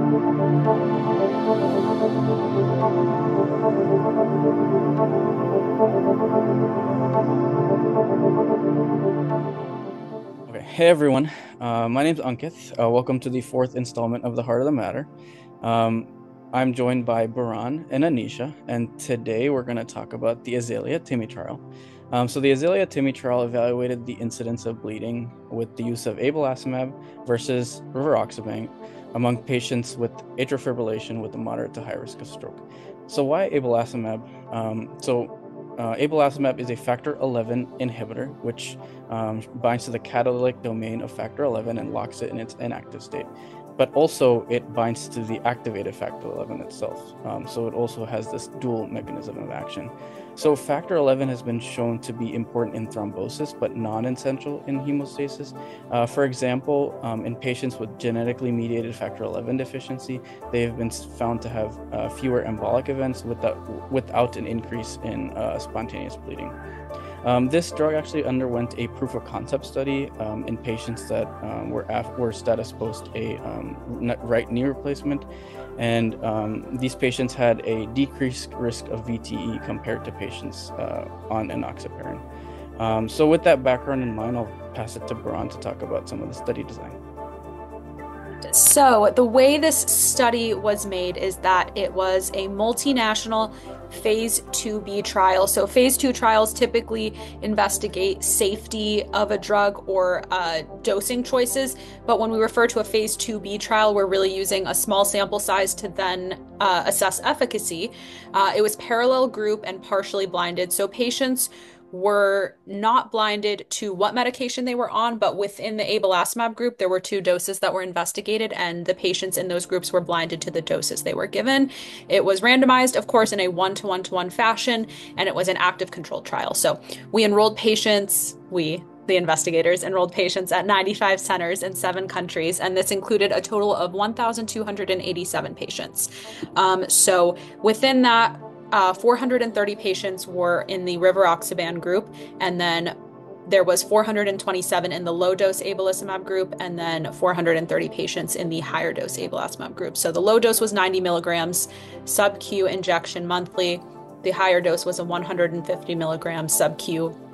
Okay, hey everyone. My name's Ankit. Welcome to the fourth installment of The Heart of the Matter. I'm joined by Bourann and Anisha, and today we're going to talk about the Azalea-TIMI trial. So the Azalea-TIMI trial evaluated the incidence of bleeding with the use of Abelacimab versus Rivaroxaban among patients with atrial fibrillation with a moderate to high risk of stroke. So why Abelacimab? Abelacimab is a factor 11 inhibitor, which binds to the catalytic domain of factor 11 and locks it in its inactive state. But also it binds to the activated factor 11 itself. So it also has this dual mechanism of action. So factor 11 has been shown to be important in thrombosis, but non-essential in hemostasis. For example, in patients with genetically mediated factor 11 deficiency, they have been found to have fewer embolic events without an increase in spontaneous bleeding. This drug actually underwent a proof of concept study in patients that were status post a right knee replacement, and these patients had a decreased risk of VTE compared to patients on enoxaparin. So with that background in mind, I'll pass it to Bourann to talk about some of the study design. So the way this study was made is that it was a multinational phase 2B trial. So phase 2 trials typically investigate safety of a drug or dosing choices. But when we refer to a phase 2B trial, we're really using a small sample size to then assess efficacy. It was parallel group and partially blinded. So patients were not blinded to what medication they were on, but within the Abelacimab group, there were 2 doses that were investigated, and the patients in those groups were blinded to the doses they were given. It was randomized, of course, in a 1-to-1-to-1 fashion, and it was an active controlled trial. So we enrolled patients, the investigators enrolled patients at 95 centers in 7 countries, and this included a total of 1,287 patients. So within that, 430 patients were in the Rivaroxaban group, and then there was 427 in the low-dose Abelacimab group, and then 430 patients in the higher-dose Abelacimab group. So the low dose was 90 milligrams, sub-Q injection monthly. The higher dose was a 150 milligrams sub-Q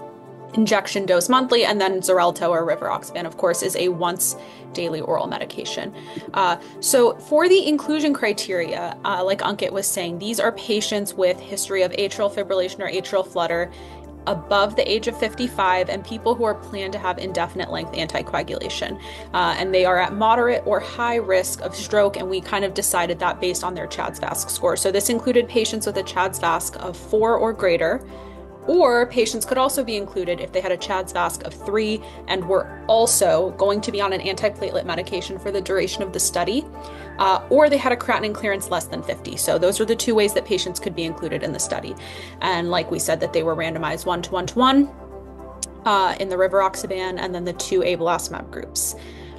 injection dose monthly, and then Xarelto or Rivaroxaban, of course, is a once daily oral medication. So for the inclusion criteria, like Ankit was saying, these are patients with history of atrial fibrillation or atrial flutter above the age of 55 and people who are planned to have indefinite length anticoagulation. And they are at moderate or high risk of stroke, and we kind of decided that based on their CHA2DS2-VASc score. So this included patients with a CHA2DS2-VASc of 4 or greater, or patients could also be included if they had a CHA2DS2-VASc of 3 and were also going to be on an antiplatelet medication for the duration of the study, or they had a creatinine clearance less than 50. So those are the 2 ways that patients could be included in the study. And like we said, that they were randomized 1-to-1-to-1 in the Rivaroxaban, and then the 2 Abelacimab groups.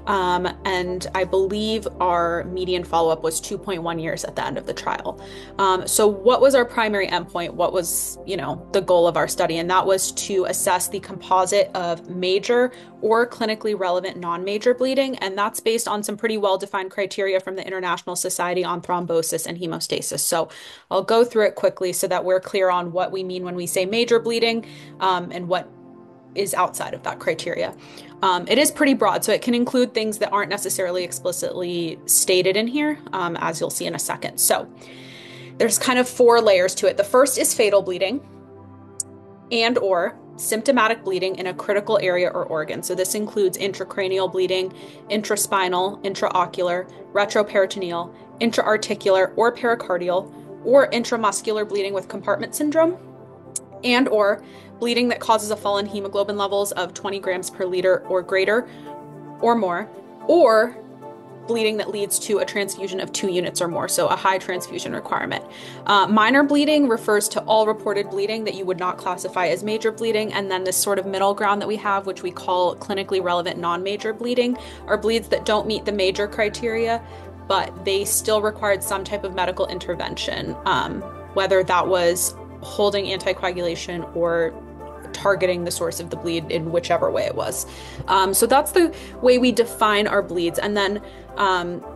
And I believe our median follow-up was 2.1 years at the end of the trial. So what was our primary endpoint? What was, the goal of our study? And that was to assess the composite of major or clinically relevant non-major bleeding. And that's based on some pretty well-defined criteria from the International Society on Thrombosis and Hemostasis. So I'll go through it quickly so that we're clear on what we mean when we say major bleeding, and what is outside of that criteria. It is pretty broad, so it can include things that aren't necessarily explicitly stated in here, as you'll see in a second. So there's kind of 4 layers to it. The first is fatal bleeding and or symptomatic bleeding in a critical area or organ. So this includes intracranial bleeding, intraspinal, intraocular, retroperitoneal, intraarticular or pericardial, or intramuscular bleeding with compartment syndrome, and or bleeding that causes a fall in hemoglobin levels of 20 grams per liter or greater or more, or bleeding that leads to a transfusion of 2 units or more, so a high transfusion requirement. Minor bleeding refers to all reported bleeding that you would not classify as major bleeding, and then this sort of middle ground that we have, which we call clinically relevant non-major bleeding, are bleeds that don't meet the major criteria, but they still required some type of medical intervention, whether that was holding anticoagulation or targeting the source of the bleed in whichever way it was. So that's the way we define our bleeds. And then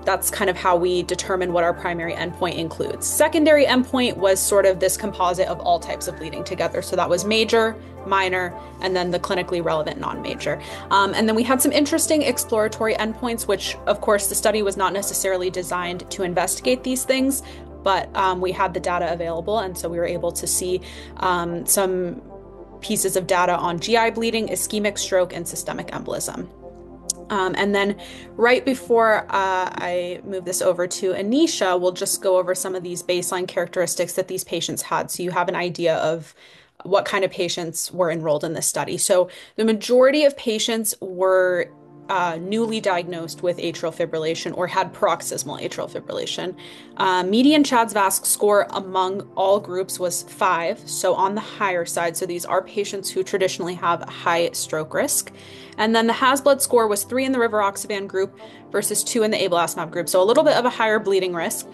that's kind of how we determine what our primary endpoint includes. Secondary endpoint was sort of this composite of all types of bleeding together. So that was major, minor, and then the clinically relevant non-major. And then we had some interesting exploratory endpoints, which of course the study was not necessarily designed to investigate these things, but we had the data available. And so we were able to see some pieces of data on GI bleeding, ischemic stroke, and systemic embolism. And then right before I move this over to Anisha, we'll just go over some of these baseline characteristics that these patients had, so you have an idea of what kind of patients were enrolled in this study. So the majority of patients were newly diagnosed with atrial fibrillation or had paroxysmal atrial fibrillation. Median CHA2DS2-VASc score among all groups was 5, so on the higher side. So these are patients who traditionally have a high stroke risk. And then the HAS-BLOOD score was 3 in the Rivaroxaban group versus 2 in the Abelacimab group. So a little bit of a higher bleeding risk.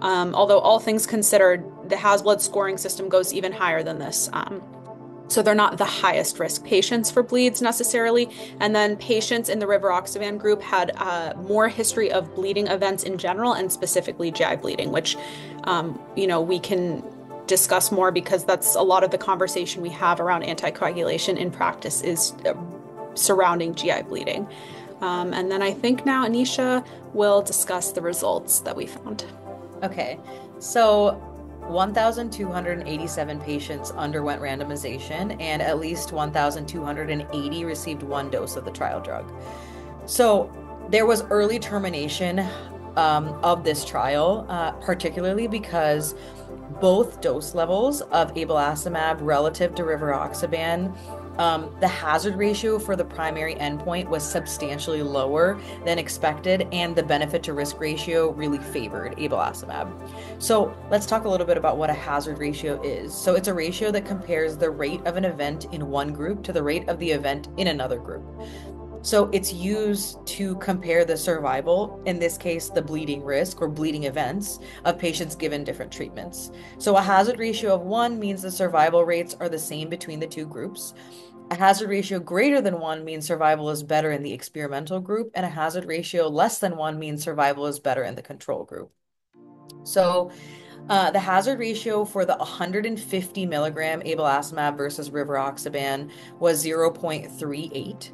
Although all things considered, the HAS-BLOOD scoring system goes even higher than this. So they're not the highest risk patients for bleeds necessarily. And then patients in the Rivaroxaban group had more history of bleeding events in general and specifically GI bleeding, which, we can discuss more because that's a lot of the conversation we have around anticoagulation in practice is surrounding GI bleeding. And then I think now Anisha will discuss the results that we found. Okay, so 1,287 patients underwent randomization and at least 1,280 received one dose of the trial drug. So there was early termination of this trial, particularly because both dose levels of Abelacimab relative to Rivaroxaban, the hazard ratio for the primary endpoint was substantially lower than expected, and the benefit to risk ratio really favored Abelacimab. So let's talk a little bit about what a hazard ratio is. So it's a ratio that compares the rate of an event in one group to the rate of the event in another group. So it's used to compare the survival, in this case, the bleeding risk or bleeding events of patients given different treatments. So a hazard ratio of 1 means the survival rates are the same between the two groups. A hazard ratio greater than 1 means survival is better in the experimental group, and a hazard ratio less than 1 means survival is better in the control group. So the hazard ratio for the 150 milligram Abelacimab versus Rivaroxaban was 0.38.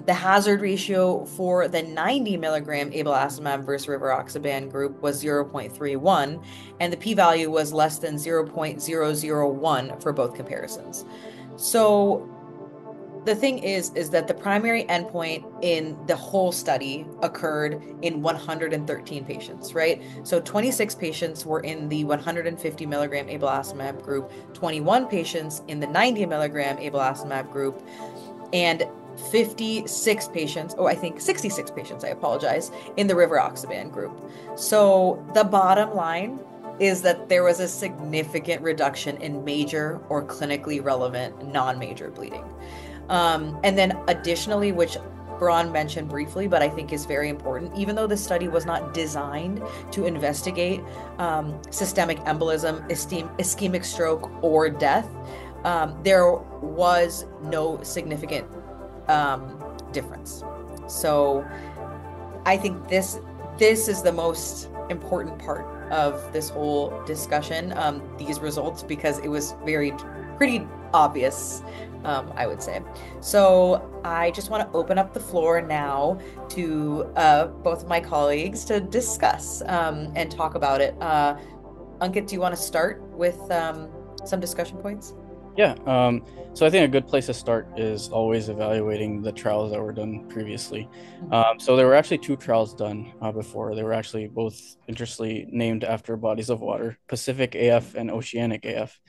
The hazard ratio for the 90 milligram Abelacimab versus Rivaroxaban group was 0.31, and the p-value was less than 0.001 for both comparisons. So the thing is that the primary endpoint in the whole study occurred in 113 patients, right? So 26 patients were in the 150 milligram Abelacimab group, 21 patients in the 90 milligram Abelacimab group, and 66 patients, I think 66 patients, I apologize, in the Rivaroxaban group. So the bottom line is that there was a significant reduction in major or clinically relevant non-major bleeding. And then additionally, which Bourann mentioned briefly, but I think is very important, even though the study was not designed to investigate systemic embolism, ischemic stroke, or death, there was no significant difference. So I think this is the most important part of this whole discussion, these results, because it was pretty obvious, I would say. So I just want to open up the floor now to both of my colleagues to discuss and talk about it. Ankit, do you want to start with some discussion points? Yeah, so I think a good place to start is always evaluating the trials that were done previously. So there were actually 2 trials done before. They were actually both interestingly named after bodies of water, Pacific AF and Oceanic AF.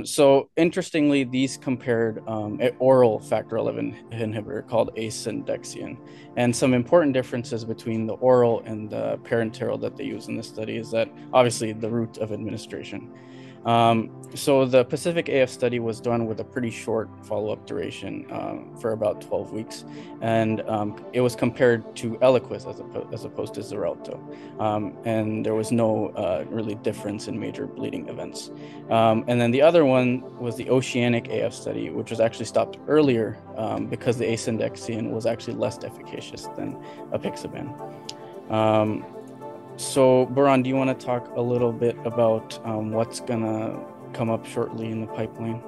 So interestingly, these compared an oral factor XI inhibitor called asundexian. And some important differences between the oral and the parenteral that they use in this study is that obviously the route of administration. So the Pacific AF study was done with a pretty short follow-up duration for about 12 weeks, and it was compared to Eliquis as opposed to Xarelto, and there was no really difference in major bleeding events. And then the other one was the Oceanic AF study, which was actually stopped earlier because the asundexian was actually less efficacious than apixaban. So, Bourann, do you want to talk a little bit about what's going to come up shortly in the pipeline?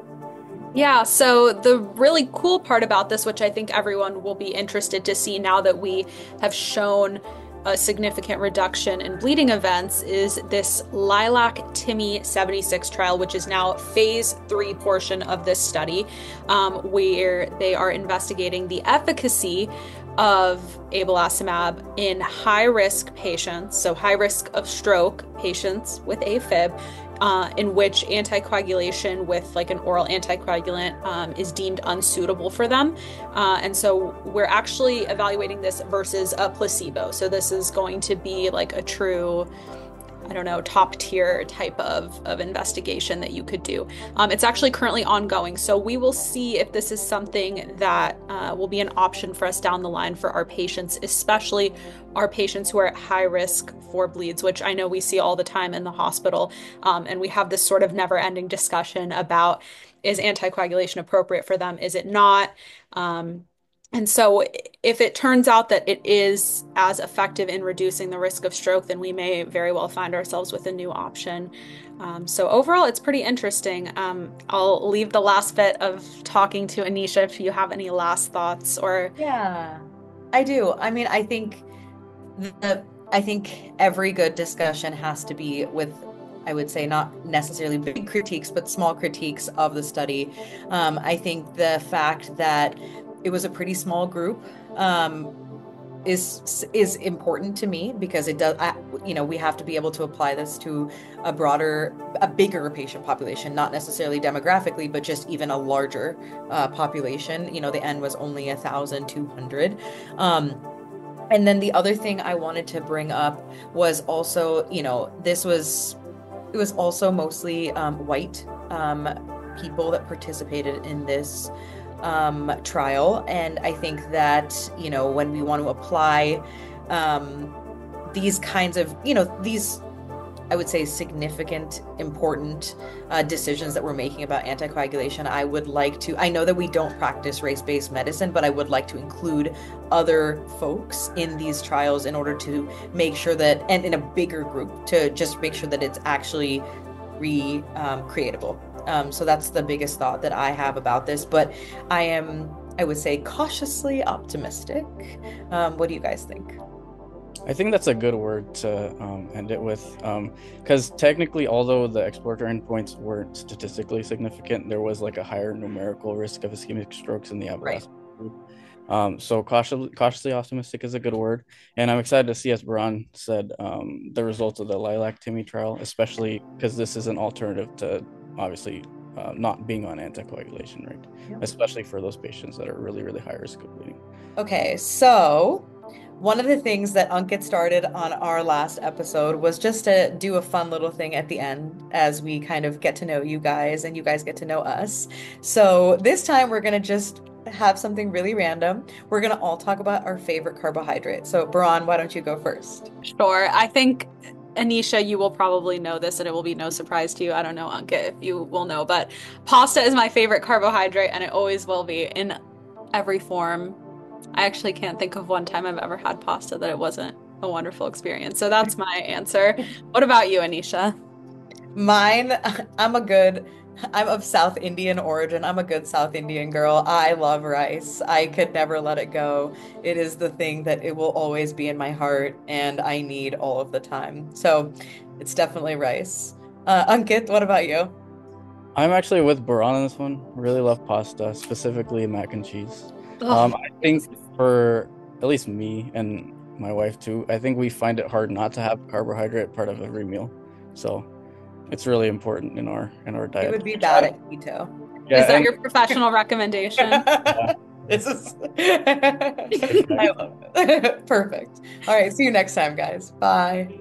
Yeah, so the really cool part about this, which I think everyone will be interested to see now that we have shown a significant reduction in bleeding events, is this LILAC-TIMI 76 trial, which is now phase 3 portion of this study, where they are investigating the efficacy of Abelacimab in high-risk patients, so high risk of stroke patients with AFib, in which anticoagulation with like an oral anticoagulant is deemed unsuitable for them. And so we're actually evaluating this versus a placebo. So this is going to be like a true, I don't know, top tier type of investigation that you could do. It's actually currently ongoing. So we will see if this is something that will be an option for us down the line for our patients, especially our patients who are at high risk for bleeds, which I know we see all the time in the hospital. And we have this sort of never ending discussion about, is anticoagulation appropriate for them? Is it not? And so if it turns out that it is as effective in reducing the risk of stroke, then we may very well find ourselves with a new option. So overall, it's pretty interesting. I'll leave the last bit of talking to Anisha if you have any last thoughts or. Yeah, I do. I mean, I think every good discussion has to be with, I would say, not necessarily big critiques, but small critiques of the study. I think the fact that it was a pretty small group is important to me, because it does, we have to be able to apply this to a bigger patient population, not necessarily demographically, but just even a larger population. The N was only 1,200. And then the other thing I wanted to bring up was also, it was also mostly white people that participated in this trial. And I think that, when we want to apply these kinds of, these, I would say, significant, important decisions that we're making about anticoagulation, I know that we don't practice race-based medicine, but I would like to include other folks in these trials in order to make sure that, and in a bigger group, to just make sure that it's actually recreatable. So that's the biggest thought that I have about this, but I would say, cautiously optimistic. What do you guys think? I think that's a good word to end it with, because technically, although the exploratory endpoints weren't statistically significant, there was like a higher numerical risk of ischemic strokes in the Abelacimab group. So cautiously optimistic is a good word, and I'm excited to see, as Bourann said, the results of the LILAC-TIMI trial, especially because this is an alternative to obviously not being on anticoagulation, right? Yep. Especially for those patients that are really, really high risk of bleeding. Okay, so one of the things that Ankit started on our last episode was just to do a fun little thing at the end as we kind of get to know you guys and you guys get to know us. So this time we're going to just have something really random. We're going to all talk about our favorite carbohydrate. So Bourann, why don't you go first? Sure. I think, Anisha, you will probably know this and it will be no surprise to you. I don't know, Ankit, if you will know, but pasta is my favorite carbohydrate and it always will be in every form. I actually can't think of one time I've ever had pasta that it wasn't a wonderful experience. So that's my answer. What about you, Anisha? Mine, I'm of South Indian origin. I'm a good South Indian girl. I love rice. I could never let it go. It is the thing that it will always be in my heart and I need all of the time. So it's definitely rice. Ankit, what about you? I'm actually with Bourann on this one. Really love pasta, specifically mac and cheese. Oh, I think for at least me and my wife too, I think we find it hard not to have carbohydrate part of every meal. So it's really important in our diet. It would be bad at keto. Yeah, is that your professional recommendation? Yeah. This is I love it. Perfect. All right, see you next time, guys. Bye.